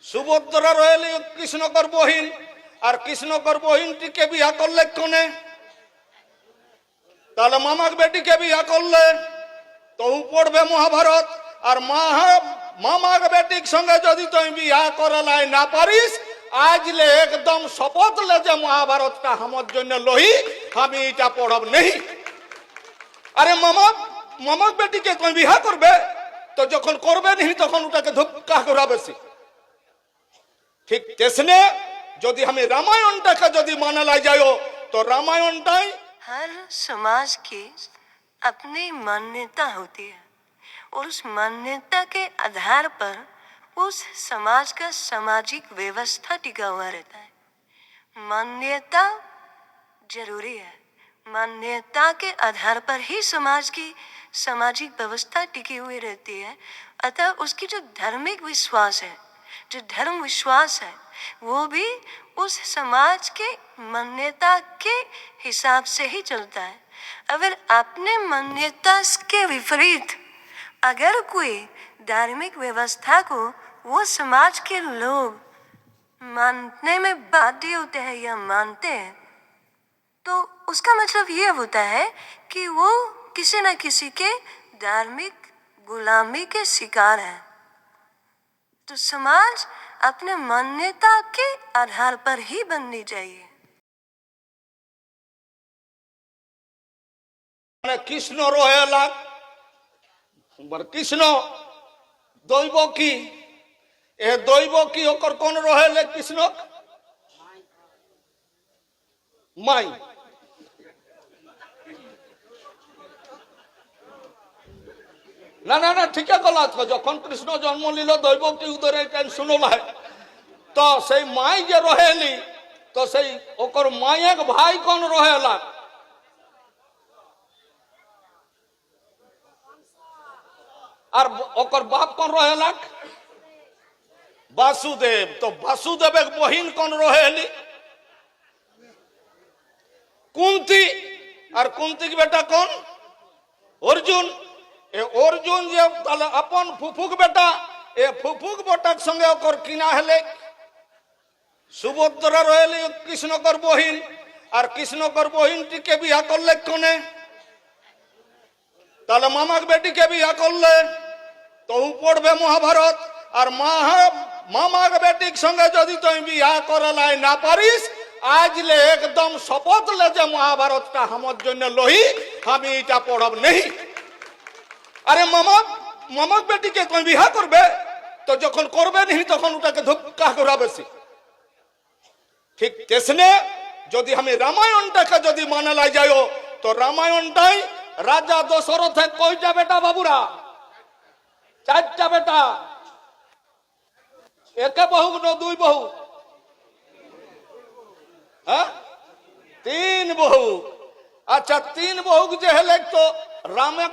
Subhadra royal কৃষ্ণকর বহিন, আর কৃষ্ণকর বহিনটিকে বিয়া করলে কোনে? তাহলে মামাক বেটিকে বিয়া করলে তো পড়বে মহাভারত। আর মামাক বেটির সঙ্গে যদি তুই বিয়া করালাই না পারিস, আজলে একদম শপথ লে যে মহাভারতটা আমার জন্য লহি, আমি এটা পড়ব নেই। আরে মামাক বেটিকে তুই বিয়া করবে তো যখন করবে নি তখন ওটাকে ধুপকা করা বেশি। ঠিক তেসনে যদি আমি রামায়ণটাকে যদি মানালাই যাই তো রামায়ণটাই हर समाज की अपनी मान्यता होती है और उस मान्यता के आधार पर उस समाज का सामाजिक व्यवस्था टिका हुआ रहता है। मान्यता जरूरी है, मान्यता के आधार पर ही समाज की सामाजिक व्यवस्था टिकी हुई रहती है। अतः उसकी जो धार्मिक विश्वास है, जो धर्म विश्वास है, वो भी उस समाज के मान्यता के हिसाब से ही चलता है। अगर अपने मान्यता के विपरीत अगर कोई धार्मिक व्यवस्था को वो समाज के लोग मानने में बाध्य होते हैं या मानते हैं, तो उसका मतलब ये होता है कि वो किसी न किसी के धार्मिक गुलामी के शिकार है। तो समाज अपने मान्यता के आधार पर ही बननी चाहिए। কৃষ্ণ রহেলা কৃষ্ণ দৈব কি এ দৈব কি ওকর কোন রহেলে কৃষ্ণ মাই না না না ঠিক কলা যখন কৃষ্ণ জন্ম নিল দৈব কি উদরে শুনলাই তো সেই মাই যে রহেলি তো সেই ওকর মায়ের ভাই কোন রহেলা আর ওকর বাপ কোন রহেলা বাসুদেব। তো বাসুদেবের বহিন কোন রহেলি কুন্তি, আর কুন্তির বেটা কোন অর্জুন। এ অর্জুন যে তাহলে আপন ফুফুক বেটা, এ ফুফুক বেটার সঙ্গে ওকর কিনা হেলে সুভদ্রা রয়েল কৃষ্ণকর বহিন, আর কৃষ্ণকর বহিনটিকে বিয়া করলে কোনে? তাহলে মামাক বেটিকে বিয়া করলে তো পড়বে মহাভারত। আর মামাক বেটির সঙ্গে যদি তুই বিয়া করালাই না পারিস, আজলে একদম শপথ লে যে মহাভারতটা আমার জন্য লহি, আমি এটা পড়ব নেই। আরে মামাক বেটিকে তুই বিয়া করবে তো যখন করবে নি তখন ওটাকে ধুপকা করা বেশি। ঠিক তেসনে যদি আমি রামায়ণটাকে যদি মানালাই যাই তো রামায়ণটাই রাজা দশরথের কয়টা বেটা বাবুরা? চারটা বেটা। একে বহু না দুই বহু? হ্যাঁ, তিন বহু। আচ্ছা, তিন বহু যে হেলে তো রামে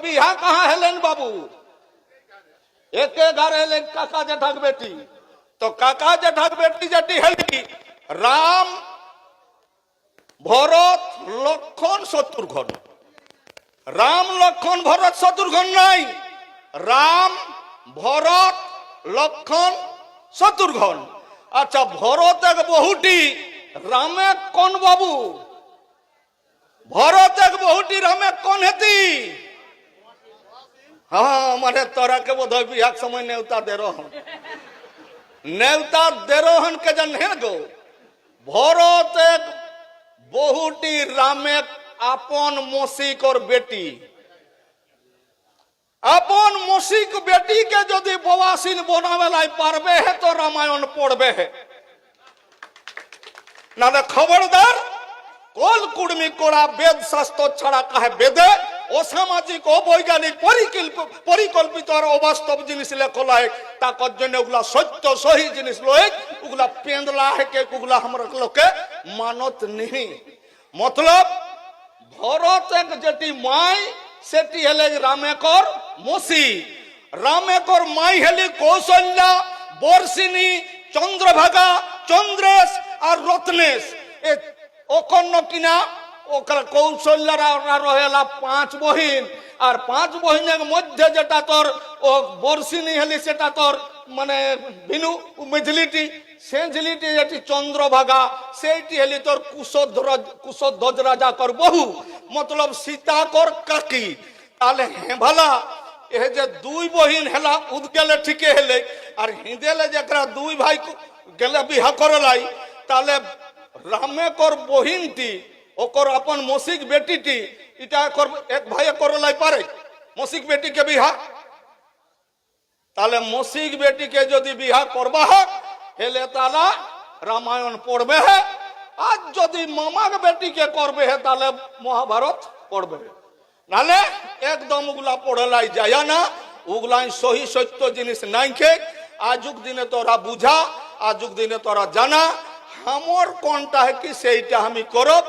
বিহা কাহা হেলেন বাবু? একে ঘর হেলেন কাকা জেঠাক বেটি। তো কাকা জেঠাক বেটি যেটি হেলি রাম, ভরত, লক্ষণ, শত্রুঘ্ন। রাম, লক্ষণ, ভরত, শত্রুঘ্ন নাই, রাম, ভরত, লক্ষণ, শত্রুঘ্ন। আচ্ছা, ভরত এক বহুটি, রামে কোন বাবু? ভরত এক বহুটি, রামে কোন হেতি? হ্যাঁ, মানে তোরা কে বোধ হয় এক সময় নেওতা দেরোহন, নেওতা দেরোহন কে জান হে গো। ভরত এক বহুটি, রামে আপন মসিকর বেটি। আপন মসিক বেটিকে যদি বওয়াসিন বনাবেলায় পারবে হে তো রামায়ণ পড়বে হে, না খবরদার কল কুড়মি কোড়া বেদ শাস্ত্র ছাড়া কাহে বেদে অসামাজিক অবৈজ্ঞানিক পরিকল্পিত আর অবাস্তব জিনিস লেখলায় তাকর জন্য ওগুলা সত্য সহি জিনিস লয়, ওগুলা পেন্দলা হেকে ওগুলা আমরা লোকে মানত নেই। মতলব ভরত এক যেটি মাই সেটি হেলে রামেকর মসি। রামেকর মাই হেলি কৌশল্যা, বর্ষিনী, চন্দ্রভাগা, চন্দ্রেশ আর রত্নেশ। এ অকর্ণ কিনা ওখানে কৌশল্যারা রহেলা পাঁচ বহিন। আর পাঁচ বহিনের মধ্যে যেটা তোর ও বর্ষিনী হেলি সেটা তোর মানে বিনু মিথিলিটি সেঞ্জিলিটি যেটি চন্দ্রভাগা সেইটি হেলি তোর কুশধ্বজ রাজাকর বহু মতলব সীতাকর কাকি। তাহলে হেভালা এ যে দুই বহিন হেলা উদগেলে ঠিকে হেলে আর হিঁদেলে যেকরা দুই ভাই গেলে বিহা করলাই তাহলে রামে কর বহিনটি ওকর আপন মসিক বেটিটি এটা কর এক ভাইয়ে করলাই পারে মসিক বেটিকে বিহা। তাহলে মসিক বেটিকে যদি বিহা করবা হেলে তাহলে রামায়ণ পড়বে হে আর যদি মামাক বেটিকে করবে হে তাহলে মহাভারত পড়বে নালে একদম ওগুলা পড়লাই যায় না ওগুলাই সহি সত্য জিনিস নাই খে আজুক দিনে তোরা বুঝা আজুক দিনে তোরা জানা আমার কোনটা কি সেইটা আমি করব